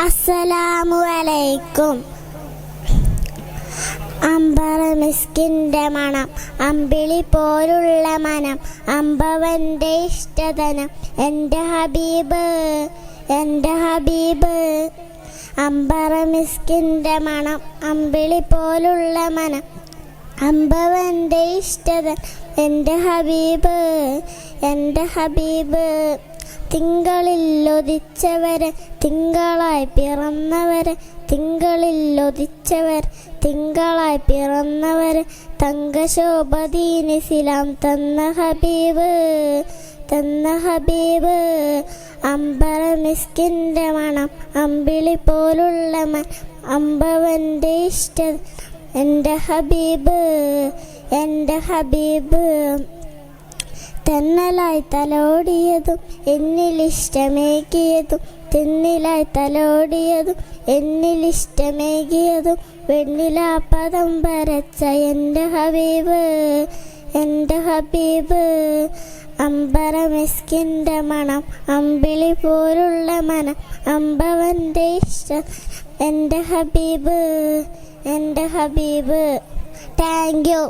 അസ്സലാമു അലൈക്കും. അമ്പറ മിസ്കിൻ്റെ മണം, അമ്പിളി പോലുള്ള മനം, അമ്പവൻ്റെ ഇഷ്ടധനം, എൻ്റെ ഹബീബ് എൻ്റെ ഹബീബ്. അമ്പറ മിസ്കിൻ്റെ മണം, അമ്പിളി പോലുള്ള മനം, അമ്പവൻ്റെ ഇഷ്ടധനം, എൻ്റെ ഹബീബ് എൻ്റെ ഹബീബ്. തിങ്കളിൽ ഉദിച്ചവരെ തിങ്കളായി പിറന്നവരെ, തിങ്കളിൽ ഉദിച്ചവരെ തിങ്കളായി പിറന്നവരെ, തങ്കശോഭദീനിസിലാം തന്ന ഹബീബ് തന്ന ഹബീബ്. അമ്പറ മിസ്കിൻ്റെ മണം, അമ്പിളി പോലുള്ള മനം, അമ്പവൻ്റെ ഇഷ്ടം, എൻ്റെ ഹബീബ് എൻ്റെ ഹബീബ്. തെന്നലായി തലോടിയതും എന്നിലിഷ്ടമേകിയതും, തെന്നിലായി തലോടിയതും എന്നിലിഷ്ടമേകിയതും, വെണ്ണിലാപ്പദം വരച്ച എൻ്റെ ഹബീബ് എൻ്റെ ഹബീബ്. അമ്പറ മിസ്കിൻ്റെ മണം, അമ്പിളി പോലുള്ള മനം, അമ്പവൻ്റെ ഇഷ്ടം, എൻ്റെ ഹബീബ് എൻ്റെ ഹബീബ്. Thank you.